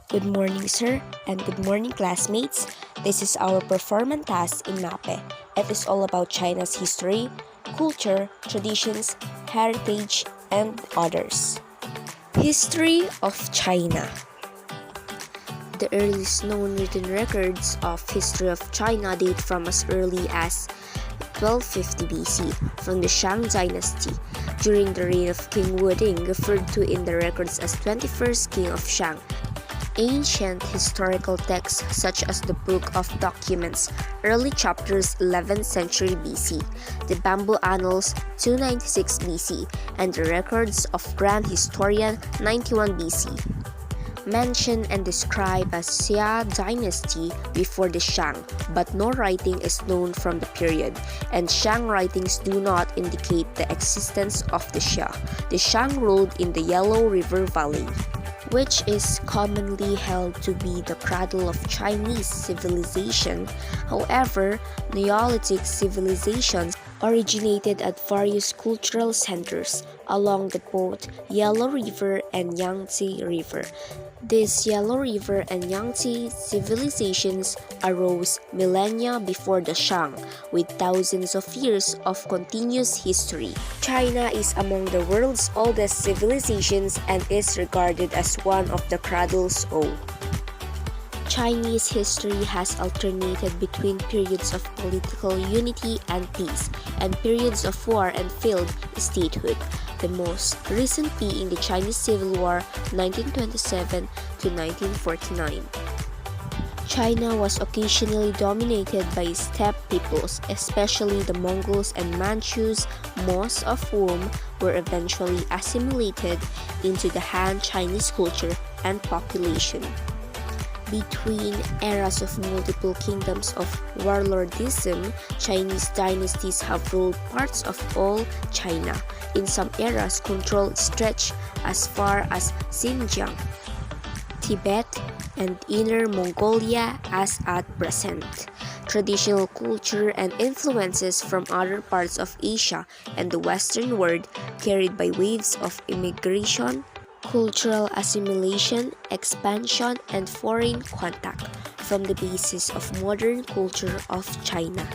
Good morning, sir, and good morning, classmates. This is our performance task in MAPE. It is all about China's history, culture, traditions, heritage, and others. History of China. The earliest known written records of history of China date from as early as 1250 BC from the Shang dynasty, during the reign of King Wuding, referred to in the records as 21st King of Shang. Ancient historical texts such as the Book of Documents, early chapters 11th century BC, the Bamboo Annals 296 BC, and the records of Grand Historian 91 BC. Mention and describe as Xia dynasty before the Shang, but no writing is known from the period, and Shang writings do not indicate the existence of the Xia. The Shang ruled in the Yellow River Valley, which is commonly held to be the cradle of Chinese civilization. However, Neolithic civilizations originated at various cultural centers along the both Yellow River and Yangtze River. These Yellow River and Yangtze civilizations arose millennia before the Shang, with thousands of years of continuous history. China is among the world's oldest civilizations and is regarded as one of the cradles of Chinese history has alternated between periods of political unity and peace, and periods of war and failed statehood, the most recent being the Chinese Civil War 1927 to 1949. China was occasionally dominated by steppe peoples, especially the Mongols and Manchus, most of whom were eventually assimilated into the Han Chinese culture and population. Between eras of multiple kingdoms of warlordism, Chinese dynasties have ruled parts of all China. In some eras, control stretched as far as Xinjiang, Tibet, and Inner Mongolia as at present. Traditional culture and influences from other parts of Asia and the Western world, carried by waves of immigration, cultural assimilation, expansion, and foreign contact, form the basis of modern culture of China.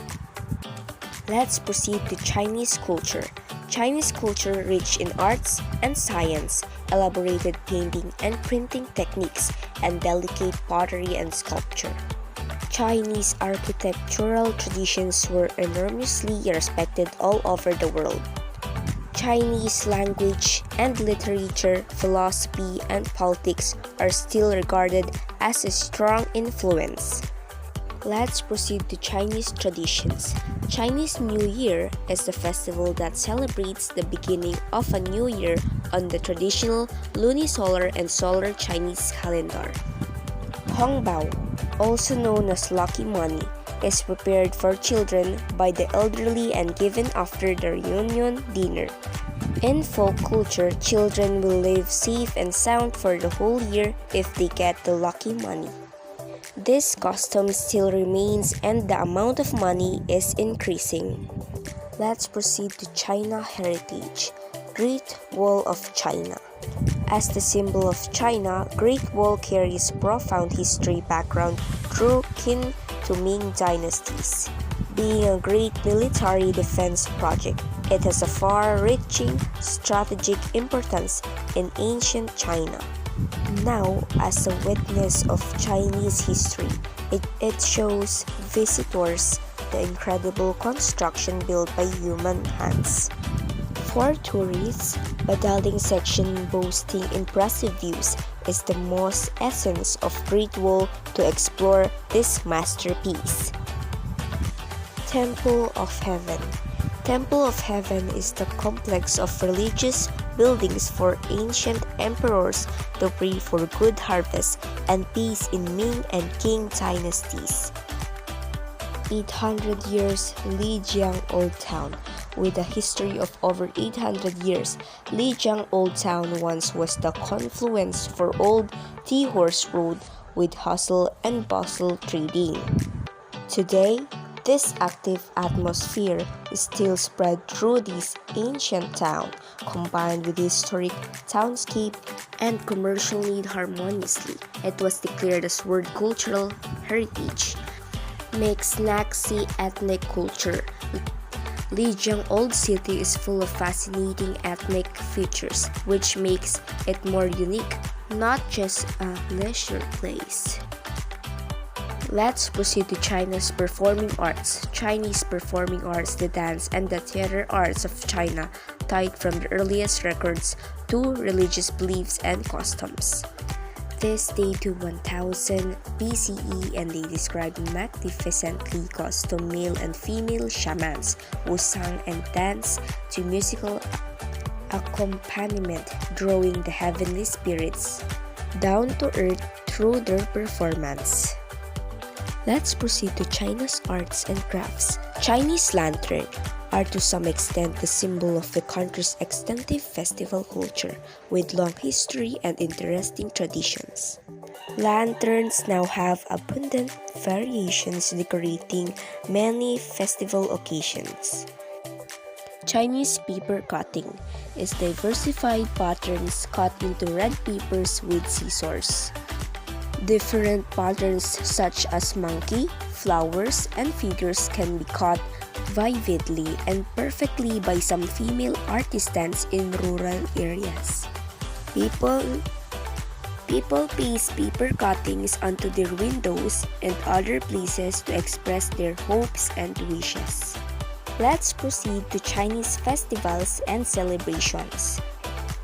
Let's proceed to Chinese culture. Chinese culture rich in arts and science, elaborated painting and printing techniques, and delicate pottery and sculpture. Chinese architectural traditions were enormously respected all over the world. Chinese language and literature, philosophy, and politics are still regarded as a strong influence. Let's proceed to Chinese traditions. Chinese New Year is the festival that celebrates the beginning of a new year on the traditional lunisolar and solar Chinese calendar. Hongbao, also known as lucky money, is prepared for children by the elderly and given after the reunion dinner. In folk culture, children will live safe and sound for the whole year if they get the lucky money. This custom still remains and the amount of money is increasing. Let's proceed to China heritage. Great Wall of China. As the symbol of China, Great Wall carries profound history background through Qin to Ming dynasties. Being a great military defense project, it has a far-reaching strategic importance in ancient China. Now, as a witness of Chinese history, it shows visitors the incredible construction built by human hands. For tourists, Badaling section boasting impressive views is the most essence of Great Wall to explore this masterpiece. Temple of Heaven. Temple of Heaven is the complex of religious buildings for ancient emperors to pray for good harvest and peace in Ming and Qing dynasties. 800 years Lijiang Old Town. With a history of over 800 years, Lijiang Old Town once was the confluence for old Tea-Horse Road with hustle and bustle trading. Today, This active atmosphere is still spread through this ancient town, combined with historic townscape and commercial need harmoniously. It was declared as World Cultural Heritage. Makes Naxi ethnic culture. Lijiang Old City is full of fascinating ethnic features, which makes it more unique, not just a leisure place. Let's proceed to China's performing arts. Chinese performing arts, the dance and the theater arts of China, tied from the earliest records to religious beliefs and customs. This date to 1000 BCE, and they describe magnificently costumed male and female shamans who sang and danced to musical accompaniment, drawing the heavenly spirits down to earth through their performance. Let's proceed to China's arts and crafts. Chinese lantern are to some extent the symbol of the country's extensive festival culture, with long history and interesting traditions. Lanterns now have abundant variations decorating many festival occasions. Chinese paper cutting is diversified patterns cut into red papers with scissors. Different patterns such as monkey, flowers, and figures can be cut vividly and perfectly by some female artisans in rural areas. People paste paper cuttings onto their windows and other places to express their hopes and wishes. Let's proceed to Chinese festivals and celebrations.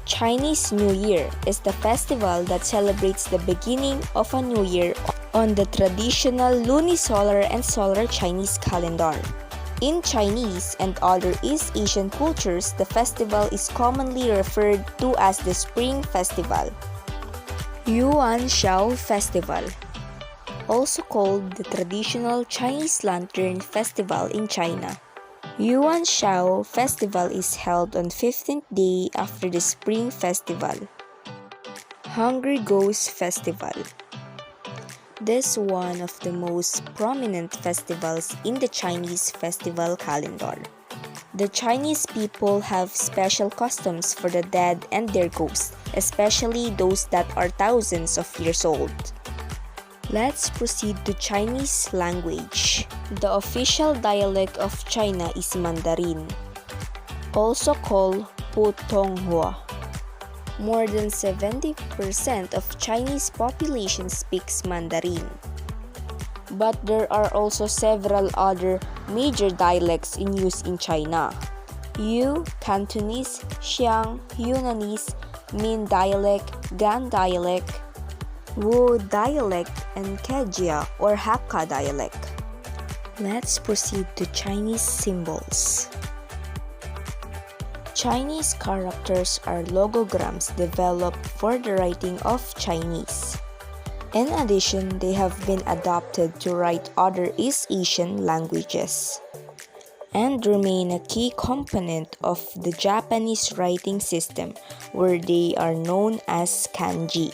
Chinese New Year is the festival that celebrates the beginning of a new year on the traditional lunisolar and solar Chinese calendar. In Chinese and other East Asian cultures, the festival is commonly referred to as the Spring Festival. Yuan Shao Festival, also called the traditional Chinese Lantern Festival in China. Yuan Shao Festival is held on 15th day after the Spring Festival. Hungry Ghost Festival. This is one of the most prominent festivals in the Chinese festival calendar. The Chinese people have special customs for the dead and their ghosts, especially those that are thousands of years old. Let's proceed to Chinese language. The official dialect of China is Mandarin, also called Putonghua. More than 70% of Chinese population speaks Mandarin. But there are also several other major dialects in use in China. Yu, Cantonese, Xiang, Yunnanese, Min dialect, Gan dialect, Wu dialect, and Kejia or Hakka dialect. Let's proceed to Chinese symbols. Chinese characters are logograms developed for the writing of Chinese. In addition, they have been adopted to write other East Asian languages and remain a key component of the Japanese writing system, where they are known as kanji.